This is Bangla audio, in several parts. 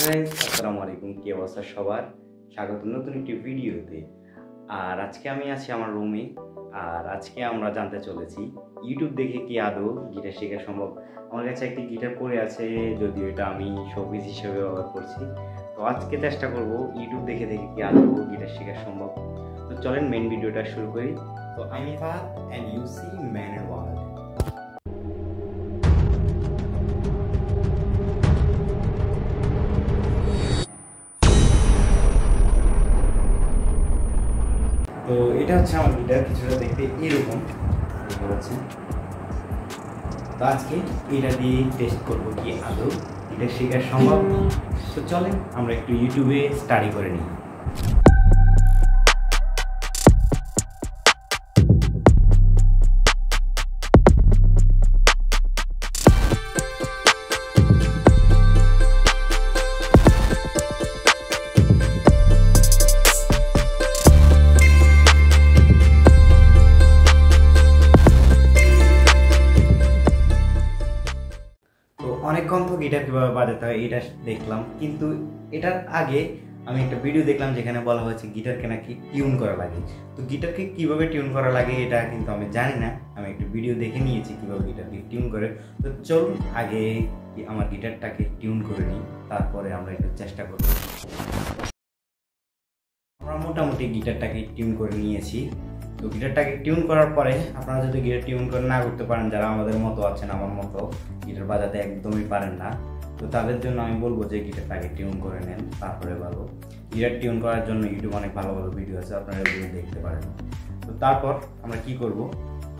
গাইস আসসালামু আলাইকুম, কি অবস্থা সবার? স্বাগত নতুন একটি ভিডিওতে। আর আজকে আমি আছি আমার রুমে। আর আজকে আমরা জানতে চলেছি ইউটিউব দেখে কি আদৌ গিটার শেখা সম্ভব। আমার কাছে একটি গিটার পড়ে আছে, যদিও এটা আমি শোপিস হিসেবে ব্যবহার করছি। তো আজকে চেষ্টা করব ইউটিউব দেখে দেখে কি আদৌ গিটার শেখা সম্ভব। তো চলেন মেন ভিডিওটা শুরু করি। তো আমি Fahad and you see man and world. তো এটা হচ্ছে আমার গিটার, কিছুটা দেখতে এরকম দেখতে পাচ্ছেন। তো আজকে এটা দিয়ে টেস্ট করবো কি আদৌ এটা শেখা সম্ভব। তো চলেন আমরা একটু ইউটিউবে স্টাডি করে নিই। অনেকক্ষণ তো গিটার কীভাবে বাজাতে হয় এটা দেখলাম, কিন্তু এটার আগে আমি একটা ভিডিও দেখলাম যেখানে বলা হয়েছে গিটারকে নাকি টিউন করা লাগে। তো গিটারকে কীভাবে টিউন করা লাগে এটা কিন্তু আমি জানি না, আমি একটা ভিডিও দেখে নিয়েছি কীভাবে গিটারকে টিউন করে। তো চলুন আগে আমার গিটারটাকে টিউন করে নিই, তারপরে আমরা একটু চেষ্টা করব। আমরা মোটামুটি গিটারটাকে টিউন করে নিয়েছি। তো গিটারটাকে টিউন করার পরে আপনারা যদি গিটার টিউন করে না করতে পারেন, যারা আমাদের মতো আছেন, আমার মতো গিটার বাজাতে একদমই পারেন না, তো তাদের জন্য আমি বলবো যে গিটারটাকে টিউন করে নেন, তারপরে ভালো। গিটার টিউন করার জন্য ইউটিউব অনেক ভালো ভালো ভিডিও আছে, আপনারা এগুলো দেখতে পারেন। তো তারপর আমরা কি করব,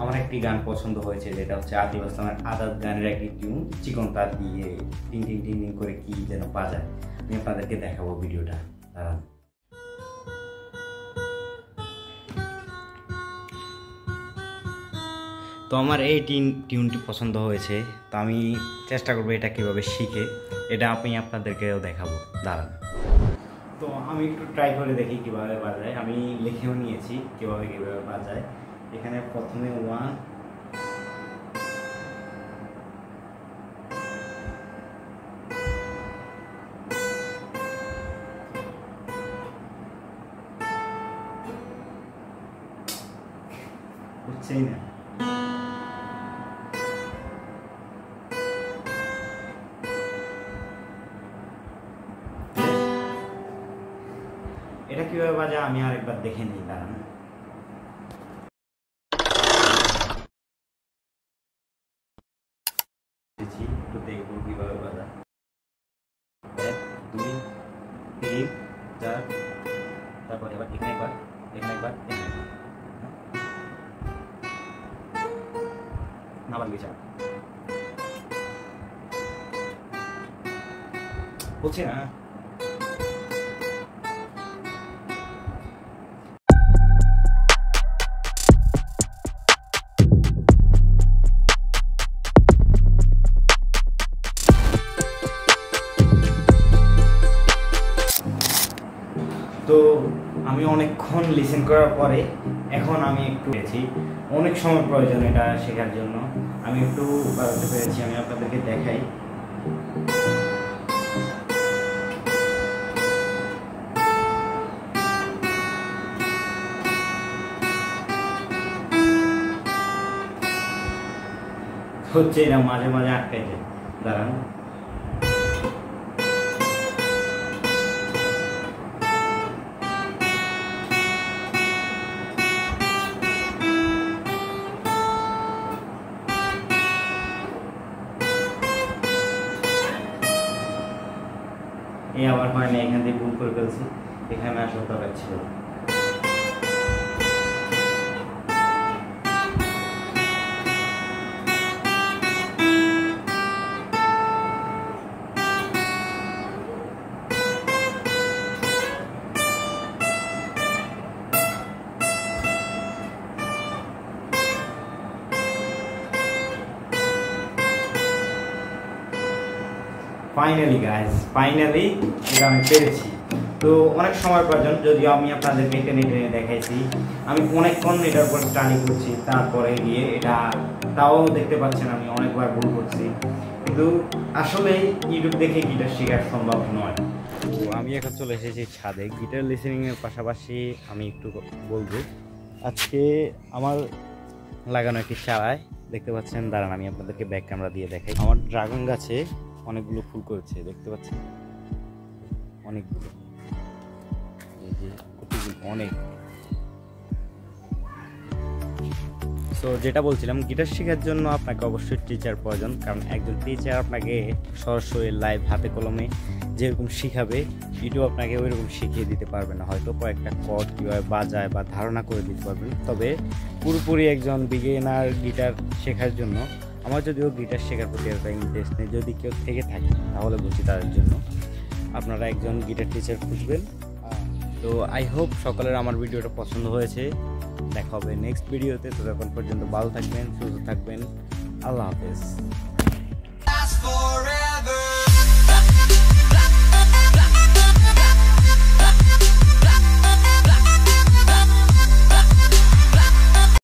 আমার একটি গান পছন্দ হয়েছে যেটা হচ্ছে আতিফ আসলামের আজাদ গানের একটি টিউন, চিকন তার দিয়ে টিং টিং টিং টিং করে কি যেন বাজায়। আমি আপনাদেরকে দেখাবো ভিডিওটা, দাঁড়ান। তো আমার এই টিউনটি পছন্দ হয়েছে, তো আমি চেষ্টা করবো এটা কীভাবে শিখে এটা আমি আপনাদেরকেও দেখাবো, দাঁড়ান। তো আমি একটু ট্রাই করে দেখি কীভাবে বাজায়। আমি লিখেও নিয়েছি কীভাবে বাজায়। এখানে প্রথমে 1, বুঝছেই না। এটা কিভাবে বাজায় আমি আরেকবার দেখে নিই, দাঁড়ান। একটু দেখবো কিভাবে বাজায়। 1 2 3 4, তারপর এবার এখানে একবার, এখানে একবার, এখানে একবার, আবার গেছে হচ্ছে না। তো আমি অনেকক্ষণ লিসেন করার পরে এখন আমি একটু পেরেছি, অনেক সময় প্রয়োজন এটা শেখার জন্য। আমি একটু বাজাতে পেরেছি, আমি আপনাদেরকে দেখাই। হচ্ছে এরা মাঝে মাঝে আটকাই যায়, দাঁড়ান। এই আবার হয় না, এখান থেকে ভুল করে ফেলছি, এখানে আসলে দরকার ছিল। ফাইনালি গাইস, ফাইনালি এটা আমি পেরেছি। তো অনেক সময় প্রয়োজন, যদিও আমি আপনাদেরকে টেনে টেনে দেখাইছি, আমি অনেকক্ষণ এটার উপর স্টাডি করছি, তারপরে গিয়ে এটা তাও দেখতে পাচ্ছেন আমি অনেকবার ভুল করছি। কিন্তু আসলে ইউটিউব দেখে গিটার শেখা সম্ভব নয়। তো আমি এখন চলে এসেছি ছাদে গিটার লিসেনিংয়ের পাশাপাশি আমি একটু বলবো আজকে আমার লাগানো একটি চারায় দেখতে পাচ্ছেন, দাঁড়ান আমি আপনাদেরকে ব্যাক ক্যামেরা দিয়ে দেখাই। আমার ড্রাগন গাছে অনেকগুলো ফুল করেছে, দেখতে পাচ্ছেন অনেকগুলো, এই যে কতগুলো, অনেক। সো যেটা বলছিলাম, গিটার শেখার জন্য আপনাকে অবশ্যই টিচার প্রয়োজন, কারণ একজন টিচার আপনাকে সরাসরি লাইভ হাতে কলমে যেরকম শিখাবে ইউটিউব আপনাকে ওইরকম শিখিয়ে দিতে পারবে না। হয়তো কয়েকটা কর্ড কীভাবে বাজায় বা ধারণা করে দিতে পারবেন, তবে পুরোপুরি একজন বিগিনার গিটার শেখার জন্য, আমার যদিও গিটার শেখার প্রতি একটা ইন্টারেস্ট নেই, যদি কেউ থেকে থাকে তাহলে বলছি তাদের জন্য আপনারা একজন গিটার টিচার খুঁজবেন। তো আই হোপ সকলের আমার ভিডিওটা পছন্দ হয়েছে। দেখা হবে নেক্সট ভিডিওতে। ততক্ষণ পর্যন্ত ভালো থাকবেন, সুস্থ থাকবেন। আল্লাহ হাফেজ।